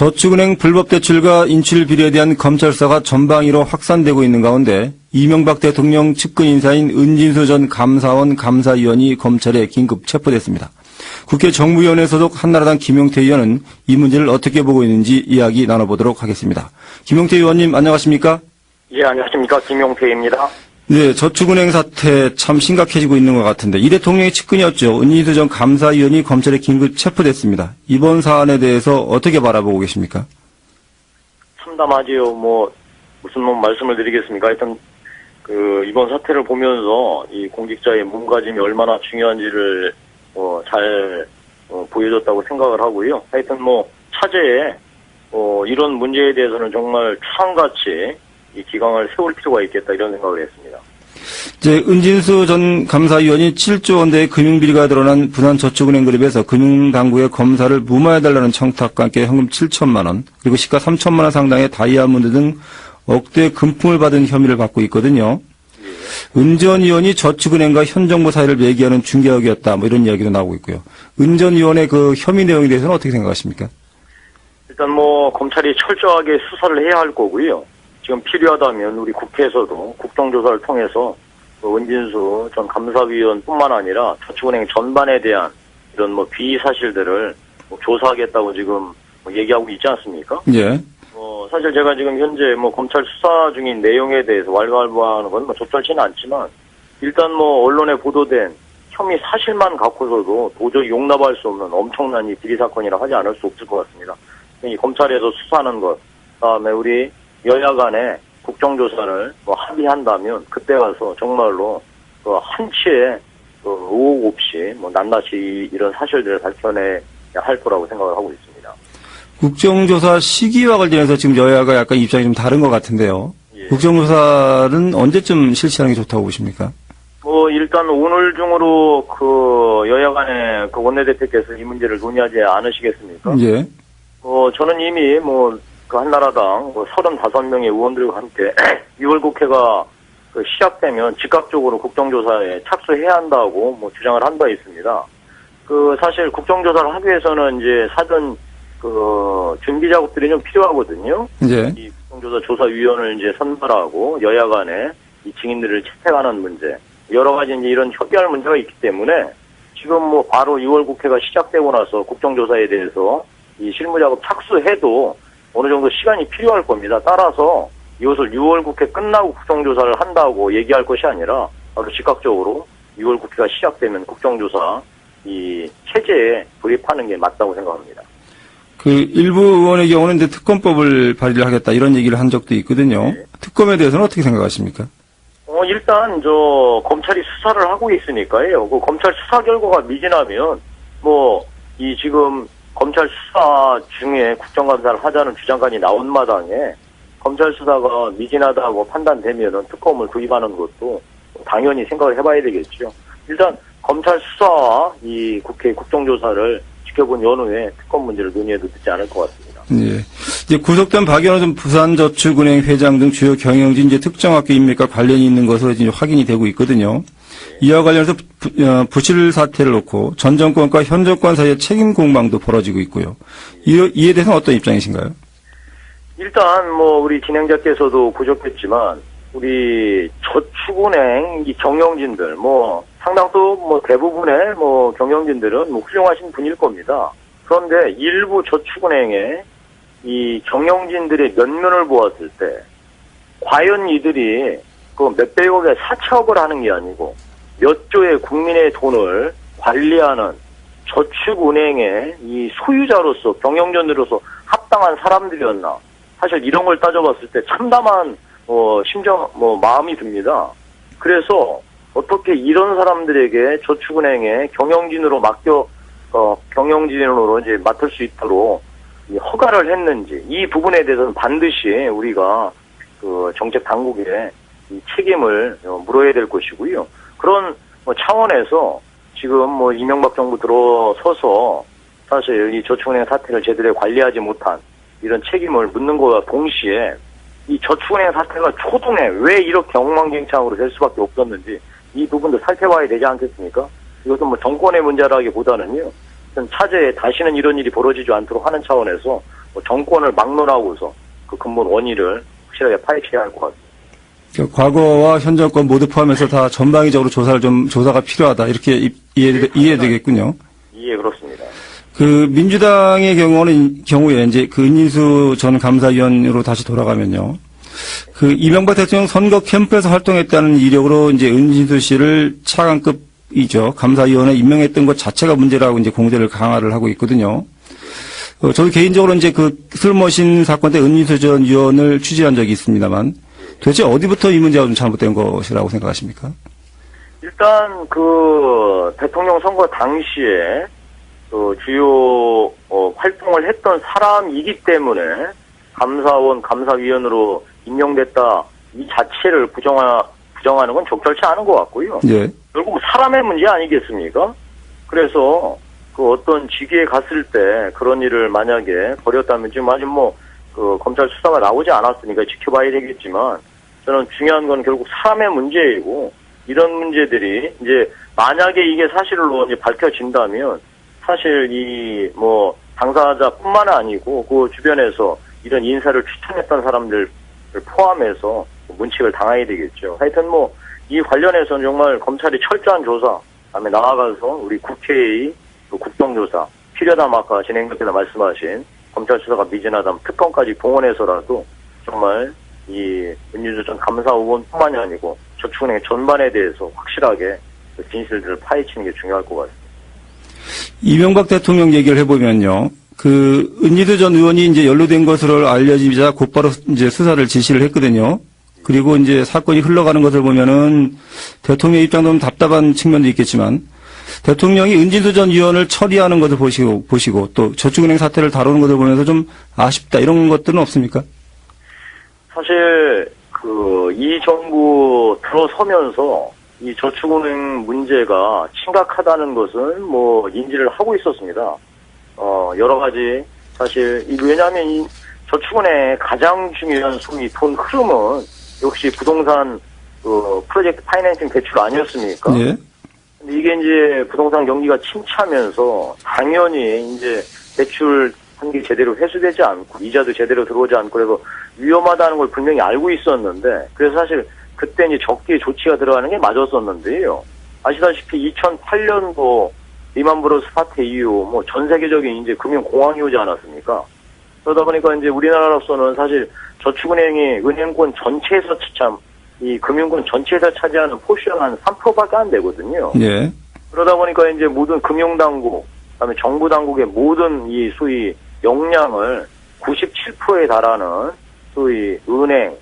저축은행 불법 대출과 인출 비리에 대한 검찰 수사가 전방위로 확산되고 있는 가운데 이명박 대통령 측근 인사인 은진수 전 감사원 감사위원이 검찰에 긴급 체포됐습니다. 국회 정무위원회 소속 한나라당 김용태 의원은 이 문제를 어떻게 보고 있는지 이야기 나눠보도록 하겠습니다. 김용태 의원님 안녕하십니까? 예, 안녕하십니까. 김용태입니다. 네, 저축은행 사태 참 심각해지고 있는 것 같은데 이 대통령의 측근이었죠. 은진수 전 감사위원이 검찰에 긴급 체포됐습니다. 이번 사안에 대해서 어떻게 바라보고 계십니까? 참담하지요. 무슨 말씀을 드리겠습니까? 하여튼 이번 사태를 보면서 이 공직자의 몸가짐이 얼마나 중요한지를 잘 보여줬다고 생각을 하고요. 하여튼 차제에 이런 문제에 대해서는 정말 추상같이 이 기강을 세울 필요가 있겠다 이런 생각을 했습니다. 이제 은진수 전 감사위원이 7조 원대의 금융비리가 드러난 부산저축은행 그룹에서 금융당국의 검사를 무마해달라는 청탁과 함께 현금 7천만 원 그리고 시가 3천만 원 상당의 다이아몬드 등 억대 금품을 받은 혐의를 받고 있거든요. 예. 은 전 의원이 저축은행과 현 정부 사이를 매개하는 중개역이었다 이런 이야기도 나오고 있고요. 은 전 의원의 그 혐의 내용에 대해서는 어떻게 생각하십니까? 일단 검찰이 철저하게 수사를 해야 할 거고요. 지금 필요하다면 우리 국회에서도 국정조사를 통해서 은진수 전 감사위원뿐만 아니라 저축은행 전반에 대한 이런 비리 사실들을 조사하겠다고 지금 얘기하고 있지 않습니까? 예. 사실 제가 지금 현재 검찰 수사 중인 내용에 대해서 왈가왈부하는 건 적절치는 않지만 일단 언론에 보도된 혐의 사실만 갖고서도 도저히 용납할 수 없는 엄청난 이 비리 사건이라 하지 않을 수 없을 것 같습니다. 이 검찰에서 수사하는 것, 그다음에 우리 여야 간에 국정조사를 합의한다면 그때 가서 정말로 한치의 의혹 없이 낱낱이 이런 사실들을 밝혀내야 할 거라고 생각을 하고 있습니다. 국정조사 시기와 관련해서 지금 여야가 약간 입장이 좀 다른 것 같은데요. 예. 국정조사는 언제쯤 실시하는 게 좋다고 보십니까? 일단 오늘 중으로 여야 간에 원내대표께서 이 문제를 논의하지 않으시겠습니까? 예. 저는 이미 한나라당 35명의 의원들과 함께 6월 국회가 시작되면 즉각적으로 국정조사에 착수해야 한다고 주장을 한 바 있습니다. 사실 국정조사를 하기 위해서는 이제 사전 준비 작업들이 좀 필요하거든요. 예. 이 국정조사 조사위원을 이제 선발하고 여야 간에 이 증인들을 채택하는 문제, 여러 가지 이제 이런 협의할 문제가 있기 때문에 지금 바로 6월 국회가 시작되고 나서 국정조사에 대해서 이 실무 작업 착수해도 어느 정도 시간이 필요할 겁니다. 따라서 이것을 6월 국회 끝나고 국정조사를 한다고 얘기할 것이 아니라 바로 즉각적으로 6월 국회가 시작되면 국정조사 이 체제에 돌입하는 게 맞다고 생각합니다. 일부 의원의 경우는 이제 특검법을 발의를 하겠다 이런 얘기를 한 적도 있거든요. 네. 특검에 대해서는 어떻게 생각하십니까? 일단 검찰이 수사를 하고 있으니까요. 검찰 수사 결과가 미진하면 이 지금 검찰 수사 중에 국정감사를 하자는 주장까지 나온 마당에 검찰 수사가 미진하다고 판단되면은 특검을 도입하는 것도 당연히 생각을 해봐야 되겠죠. 일단 검찰 수사와 이 국회 국정조사를 지켜본 연후에 특검 문제를 논의해도 늦지 않을 것 같습니다. 예. 이제 구속된 박연호 전 부산저축은행 회장 등 주요 경영진 특정 학교 인맥과 관련이 있는 것으로 이제 확인이 되고 있거든요. 이와 관련해서 부실 사태를 놓고 전 정권과 현 정권 사이의 책임 공방도 벌어지고 있고요. 이에 대해서는 어떤 입장이신가요? 일단 우리 진행자께서도 보셨겠지만 우리 저축은행 이 경영진들 상당수 대부분의 경영진들은 훌륭하신 분일 겁니다. 그런데 일부 저축은행의 이 경영진들의 면면을 보았을 때 과연 이들이 몇백억의 사채업을 하는 게 아니고 몇 조의 국민의 돈을 관리하는 저축은행의 이 소유자로서 경영진으로서 합당한 사람들이었나. 사실 이런 걸 따져봤을 때 참담한 마음이 듭니다. 그래서 어떻게 이런 사람들에게 저축은행의 경영진으로 경영진으로 이제 맡을 수 있도록 허가를 했는지 이 부분에 대해서는 반드시 우리가 정책 당국에 이 책임을 물어야 될 것이고요. 그런 차원에서 지금 이명박 정부 들어서서 사실 이 저축은행 사태를 제대로 관리하지 못한 이런 책임을 묻는 것과 동시에 이 저축은행 사태가 초동에 왜 이렇게 엉망진창으로 될 수밖에 없었는지 이 부분도 살펴봐야 되지 않겠습니까? 이것은 정권의 문제라기보다는요. 차제에 다시는 이런 일이 벌어지지 않도록 하는 차원에서 뭐 정권을 막론하고서 그 근본 원인을 확실하게 파헤쳐야 할 것 같습니다. 그러니까 과거와 현 정권 모두 포함해서 다 전방위적으로 조사가 필요하다. 이렇게 이해되겠군요. 예, 그렇습니다. 그 민주당의 경우에 이제 그 은인수 전 감사위원으로 다시 돌아가면요. 그 이명박 대통령 선거 캠프에서 활동했다는 이력으로 이제 은인수 씨를 차관급이죠. 감사위원에 임명했던 것 자체가 문제라고 이제 공세를 강화를 하고 있거든요. 저도 개인적으로 이제 그 슬머신 사건 때 은인수 전 의원을 취재한 적이 있습니다만 도대체 어디부터 이 문제가 좀 잘못된 것이라고 생각하십니까? 일단 그 대통령 선거 당시에 그 주요 활동을 했던 사람이기 때문에 감사원, 감사위원으로 임명됐다 이 자체를 부정하는 건 적절치 않은 것 같고요. 예. 결국 사람의 문제 아니겠습니까? 그래서 그 어떤 직위에 갔을 때 그런 일을 만약에 벌였다면 지금 아직 그 검찰 수사가 나오지 않았으니까 지켜봐야 되겠지만 저는 중요한 건 결국 사람의 문제이고 이런 문제들이 이제 만약에 이게 사실로 이제 밝혀진다면 사실 당사자뿐만 아니고 그 주변에서 이런 인사를 추천했던 사람들 포함해서 문책을 당해야 되겠죠. 하여튼 이 관련해서는 정말 검찰이 철저한 조사, 다음에 나아가서 우리 국회의 국정조사, 필요하다면 아까 진행자께서 말씀하신 검찰 수사가 미진하다면 특검까지 동원해서라도 정말 이 은인수 전 감사 의원뿐만이 아니고 저축은행 전반에 대해서 확실하게 그 진실들을 파헤치는 게 중요할 것 같습니다. 이명박 대통령 얘기를 해보면요. 그 은인수 전 의원이 이제 연루된 것으로 알려지자 곧바로 이제 수사를 지시를 했거든요. 그리고 이제 사건이 흘러가는 것을 보면은 대통령 입장도 좀 답답한 측면도 있겠지만 대통령이 은진수 전 의원을 처리하는 것을 보시고 또 저축은행 사태를 다루는 것을 보면서 좀 아쉽다 이런 것들은 없습니까? 사실 이 정부 들어서면서 이 저축은행 문제가 심각하다는 것은 인지를 하고 있었습니다. 여러 가지 사실 왜냐하면 이 저축은행의 가장 중요한 소위 돈 흐름은 역시 부동산 프로젝트 파이낸싱 대출 아니었습니까? 네. 근데 이게 이제 부동산 경기가 침체하면서 당연히 이제 대출 한 게 제대로 회수되지 않고 이자도 제대로 들어오지 않고 그래서 위험하다는 걸 분명히 알고 있었는데 그래서 사실 그때 이제 적기에 조치가 들어가는 게 맞았었는데요. 아시다시피 2008년도 리만 브러스 사태 이후 전 세계적인 이제 금융 공황이 오지 않았습니까? 그러다 보니까 이제 우리나라로서는 사실 저축은행이 은행권 전체에서 이 금융권 전체에서 차지하는 포션은 한 3%밖에 안 되거든요. 네. 그러다 보니까 이제 모든 금융당국, 그다음에 정부 당국의 모든 이 소위 역량을 97%에 달하는 소위 은행,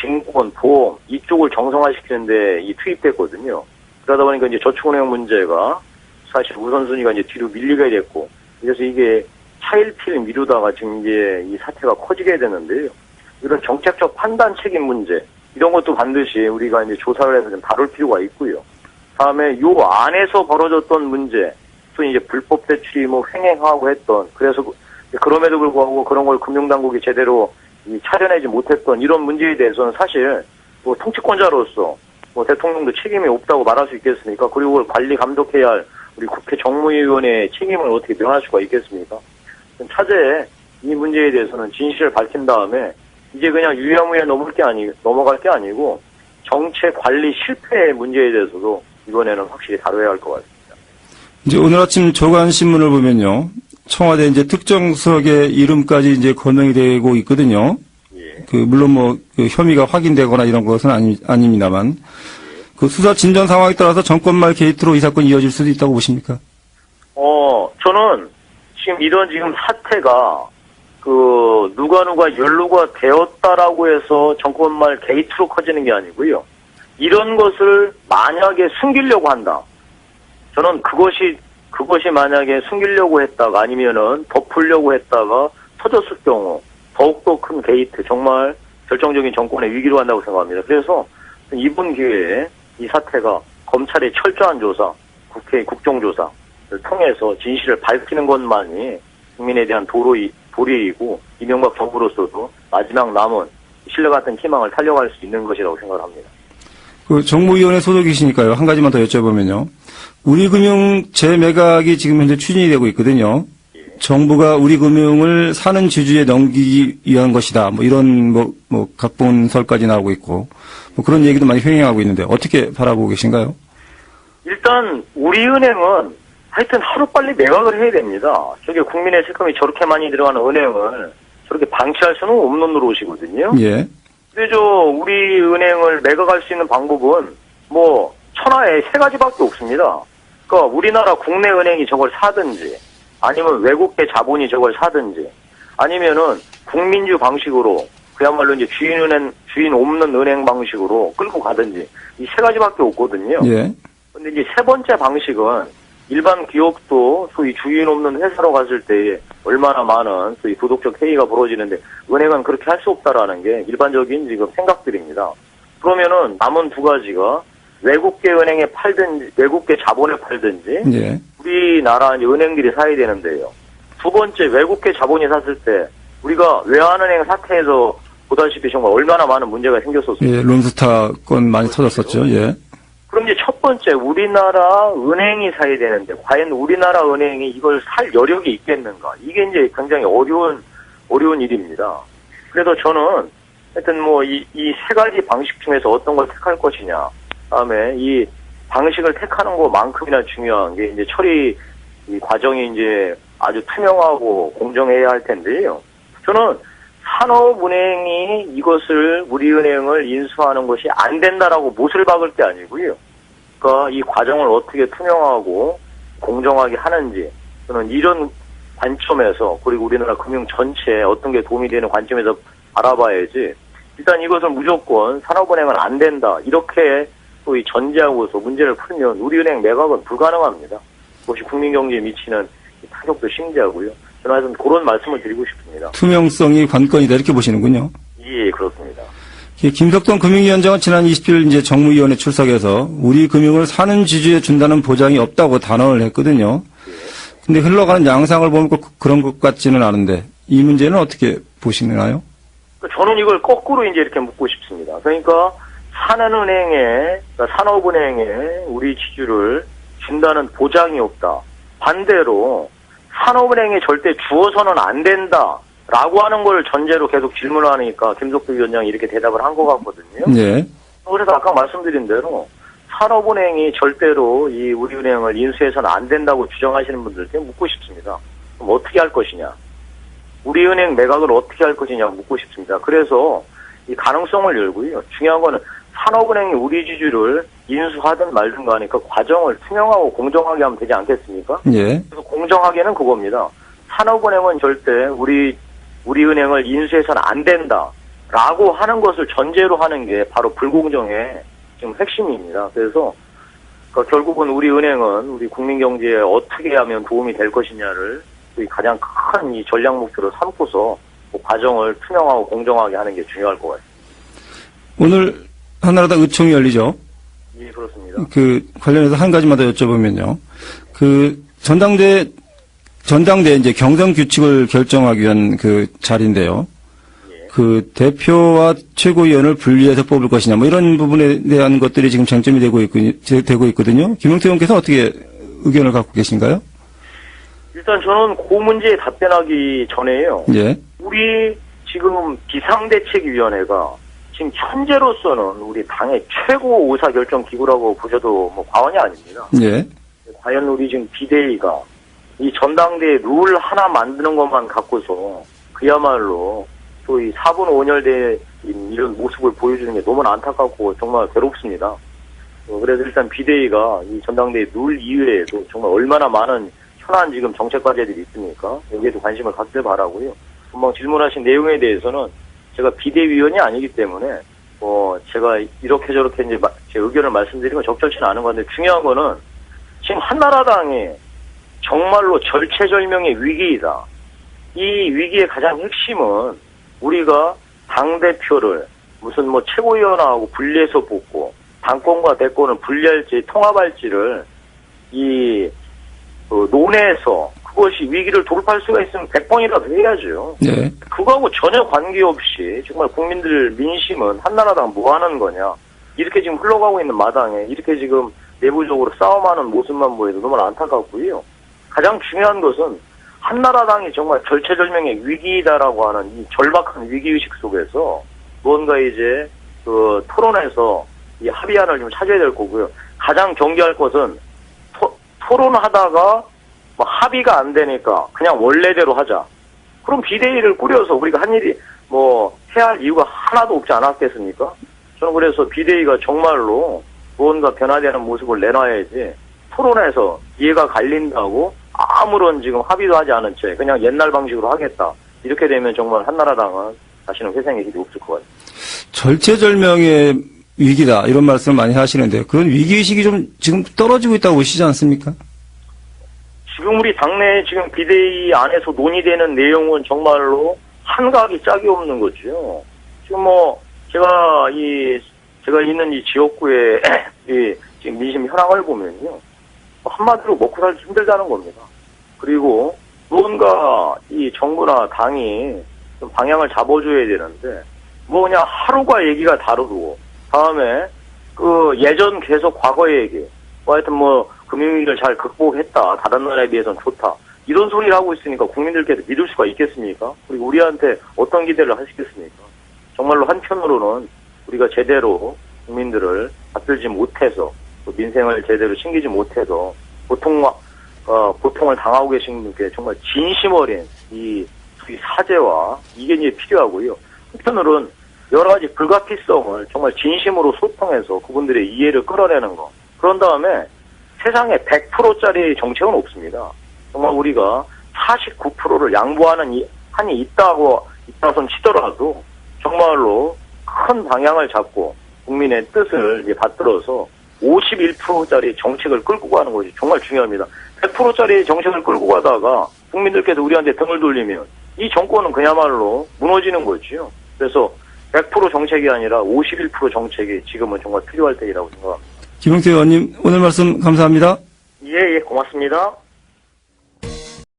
증권, 보험 이쪽을 정상화시키는데 투입됐거든요. 그러다 보니까 이제 저축은행 문제가 사실 우선순위가 이제 뒤로 밀리게 됐고, 그래서 이게 차일피일 미루다가 지금 이제 이 사태가 커지게 되는데요. 이런 정책적 판단 책임 문제 이런 것도 반드시 우리가 이제 조사를 해서 좀 다룰 필요가 있고요. 다음에 요 안에서 벌어졌던 문제, 또 이제 불법 대출이 횡행하고 했던 그래서 그럼에도 불구하고 그런 걸 금융당국이 제대로 차려내지 못했던 이런 문제에 대해서는 사실 통치권자로서 대통령도 책임이 없다고 말할 수 있겠습니까? 그리고 그걸 관리 감독해야 할 우리 국회 정무위원회의 책임을 어떻게 면할 수가 있겠습니까? 차제에 이 문제에 대해서는 진실을 밝힌 다음에 이제 그냥 유야무야 넘어갈 게 아니고 정책 관리 실패의 문제에 대해서도 이번에는 확실히 다뤄야 할 것 같습니다. 이제 오늘 아침 조간신문을 보면요. 청와대 이제 특정 수석의 이름까지 이제 거명이 되고 있거든요. 예. 물론 그 혐의가 확인되거나 이런 것은 아닙니다만 그 수사 진전 상황에 따라서 정권말 게이트로 이 사건이 이어질 수도 있다고 보십니까? 저는 지금 사태가 누가 연루가 되었다라고 해서 정권말 게이트로 커지는 게 아니고요. 이런 것을 만약에 숨기려고 한다. 저는 그것이 만약에 숨기려고 했다가 아니면은 덮으려고 했다가 터졌을 경우 더욱더 큰 게이트, 정말 결정적인 정권의 위기로 간다고 생각합니다. 그래서 이번 기회에 이 사태가 검찰의 철저한 조사, 국회의 국정조사를 통해서 진실을 밝히는 것만이 국민에 대한 도리이고 이명박 정부로서도 마지막 남은 신뢰 같은 희망을 달려갈 수 있는 것이라고 생각을 합니다. 정무위원회 소속이시니까요. 한 가지만 더 여쭤보면요. 우리금융 재매각이 지금 현재 추진이 되고 있거든요. 정부가 우리 금융을 사는 지주에 넘기기 위한 것이다. 뭐 이런 각본설까지 나오고 있고 뭐 그런 얘기도 많이 횡행하고 있는데 어떻게 바라보고 계신가요? 일단 우리은행은 하여튼 하루빨리 매각을 해야 됩니다. 저게 국민의 세금이 저렇게 많이 들어가는 은행을 저렇게 방치할 수는 없는 노릇이거든요. 예. 근데 우리 은행을 매각할 수 있는 방법은 뭐 천하에 세 가지밖에 없습니다. 그러니까 우리나라 국내 은행이 저걸 사든지 아니면 외국계 자본이 저걸 사든지 아니면은 국민주 방식으로 그야말로 이제 주인 없는 은행 방식으로 끌고 가든지 이 세 가지밖에 없거든요. 예. 근데 이제 세 번째 방식은 일반 기업도 소위 주인 없는 회사로 갔을 때 얼마나 많은 소위 도덕적 해이가 벌어지는데 은행은 그렇게 할 수 없다라는 게 일반적인 지금 생각들입니다. 그러면은 남은 두 가지가 외국계 은행에 팔든지 외국계 자본에 팔든지 예. 우리나라 은행들이 사야 되는데요. 두 번째 외국계 자본이 샀을 때 우리가 외환은행 사태에서 보다시피 정말 얼마나 많은 문제가 생겼었어요. 예, 론스타 건 많이 터졌었죠. 예. 그럼 이제 첫 번째 우리나라 은행이 사야 되는데 과연 우리나라 은행이 이걸 살 여력이 있겠는가? 이게 이제 굉장히 어려운 일입니다. 그래서 저는 하여튼 뭐 이 세 가지 방식 중에서 어떤 걸 택할 것이냐. 다음에 이 방식을 택하는 것만큼이나 중요한 게 이제 처리 이 과정이 이제 아주 투명하고 공정해야 할 텐데요. 저는 산업은행이 이것을 우리은행을 인수하는 것이 안 된다라고 못을 박을 게 아니고요. 그러니까 이 과정을 어떻게 투명하고 공정하게 하는지 저는 이런 관점에서 그리고 우리나라 금융 전체에 어떤 게 도움이 되는 관점에서 알아봐야지 일단 이것을 무조건 산업은행은 안 된다 이렇게 또 이 전제하고서 문제를 풀면 우리은행 매각은 불가능합니다. 그것이 국민경제에 미치는 타격도 심지하고요. 저는 하여튼 그런 말씀을 드리고 싶습니다. 투명성이 관건이다 이렇게 보시는군요. 예, 그렇습니다. 김석동 금융위원장은 지난 20일 이제 정무위원회 출석해서 우리 금융을 사는 지주에 준다는 보장이 없다고 단언을 했거든요. 근데 흘러가는 양상을 보면 꼭 그런 것 같지는 않은데 이 문제는 어떻게 보시나요? 저는 이걸 거꾸로 이제 이렇게 묻고 싶습니다. 그러니까 그러니까 산업은행에 우리 지주를 준다는 보장이 없다. 반대로 산업은행에 절대 주어서는 안 된다라고 하는 걸 전제로 계속 질문을 하니까 김석도 위원장이 이렇게 대답을 한 것 같거든요. 네. 그래서 아까 말씀드린 대로 산업은행이 절대로 이 우리은행을 인수해서는 안 된다고 주장하시는 분들께 묻고 싶습니다. 그럼 어떻게 할 것이냐? 우리은행 매각을 어떻게 할 것이냐 묻고 싶습니다. 그래서 이 가능성을 열고요. 중요한 거는 산업은행이 우리 지주를 인수하든 말든 간에 그 과정을 투명하고 공정하게 하면 되지 않겠습니까? 예. 그래서 공정하게는 그겁니다. 산업은행은 절대 우리은행을 인수해서는 안 된다라고 하는 것을 전제로 하는 게 바로 불공정의 지금 핵심입니다. 그래서 결국은 우리은행은 우리 국민경제에 어떻게 하면 도움이 될 것이냐를 가장 큰 이 전략 목표로 삼고서 그 과정을 투명하고 공정하게 하는 게 중요할 것 같습니다. 오늘 한나라당 의총이 열리죠? 예, 그렇습니다. 관련해서 한 가지만 더 여쭤보면요. 전당대 이제 경선 규칙을 결정하기 위한 자리인데요. 예. 대표와 최고위원을 분리해서 뽑을 것이냐, 뭐 이런 부분에 대한 것들이 지금 쟁점이 되고 있거든요. 김용태 의원께서 어떻게 의견을 갖고 계신가요? 일단 저는 그 문제에 답변하기 전에요. 예. 우리 지금 비상대책위원회가 지금 현재로서는 우리 당의 최고 의사결정 기구라고 보셔도 뭐 과언이 아닙니다. 예. 과연 우리 지금 비대위가 이 전당대회 룰 하나 만드는 것만 갖고서 그야말로 소위 4분 5렬대 이런 모습을 보여주는 게 너무 안타깝고 정말 괴롭습니다. 그래서 일단 비대위가 이 전당대회 룰 이외에도 정말 얼마나 많은 현안 지금 정책 과제들이 있습니까? 여기에도 관심을 갖길 바라고요. 금방 질문하신 내용에 대해서는 제가 비대위원이 아니기 때문에 제가 이렇게 저렇게 이제 제 의견을 말씀드리면 적절치는 않은 건데 중요한 거는 지금 한나라당이 정말로 절체절명의 위기이다. 이 위기의 가장 핵심은 우리가 당대표를 무슨 최고위원하고 분리해서 뽑고 당권과 대권을 분리할지 통합할지를 논해서 그것이 위기를 돌파할 수가 있으면 100번이라도 해야죠. 네. 그거하고 전혀 관계없이 정말 국민들 민심은 한나라당 뭐 하는 거냐. 이렇게 지금 흘러가고 있는 마당에 이렇게 지금 내부적으로 싸움하는 모습만 보여도 너무 안타깝고요. 가장 중요한 것은 한나라당이 정말 절체절명의 위기다라고 하는 이 절박한 위기의식 속에서 무언가 이제 그 토론에서 이 합의안을 좀 찾아야 될 거고요. 가장 경계할 것은 토론하다가 뭐 합의가 안 되니까 그냥 원래대로 하자. 그럼 비대위를 꾸려서 우리가 한 일이 뭐 해야 할 이유가 하나도 없지 않았겠습니까? 저는 그래서 비대위가 정말로 무언가 변화되는 모습을 내놔야지 토론에서 이해가 갈린다고 아무런 지금 합의도 하지 않은 채 그냥 옛날 방식으로 하겠다. 이렇게 되면 정말 한나라당은 다시는 회생의 길이 없을 것 같아요. 절체절명의 위기다 이런 말씀을 많이 하시는데 그런 위기의식이 좀 지금 떨어지고 있다고 보시지 않습니까? 지금 우리 당내 지금 비대위 안에서 논의되는 내용은 정말로 한가하기 짝이 없는 거죠. 지금 뭐 제가 있는 이 지역구의 이 지금 민심 현황을 보면요. 한마디로 먹고 살기 힘들다는 겁니다. 그리고 무언가 이 정부나 당이 좀 방향을 잡아줘야 되는데 뭐 그냥 하루가 얘기가 다르고 다음에 그 예전 계속 과거 얘기 뭐 하여튼 뭐 금융위기를 잘 극복했다. 다른 나라에 비해서는 좋다. 이런 소리를 하고 있으니까 국민들께서 믿을 수가 있겠습니까? 그리고 우리한테 어떤 기대를 하시겠습니까? 정말로 한편으로는 우리가 제대로 국민들을 받들지 못해서 민생을 제대로 챙기지 못해서 보통을 당하고 계신 분께 정말 진심 어린 이 사죄와 이게 이제 필요하고요. 한편으로는 여러 가지 불가피성을 정말 진심으로 소통해서 그분들의 이해를 끌어내는 거. 그런 다음에 세상에 100%짜리 정책은 없습니다. 정말 우리가 49%를 양보하는 한이 있다선 치더라도 정말로 큰 방향을 잡고 국민의 뜻을 이제 받들어서 51%짜리 정책을 끌고 가는 것이 정말 중요합니다. 100%짜리 정책을 끌고 가다가 국민들께서 우리한테 등을 돌리면 이 정권은 그야말로 무너지는 거지요. 그래서 100% 정책이 아니라 51% 정책이 지금은 정말 필요할 때이라고 생각합니다. 김용태 의원님 오늘 말씀 감사합니다. 예, 고맙습니다.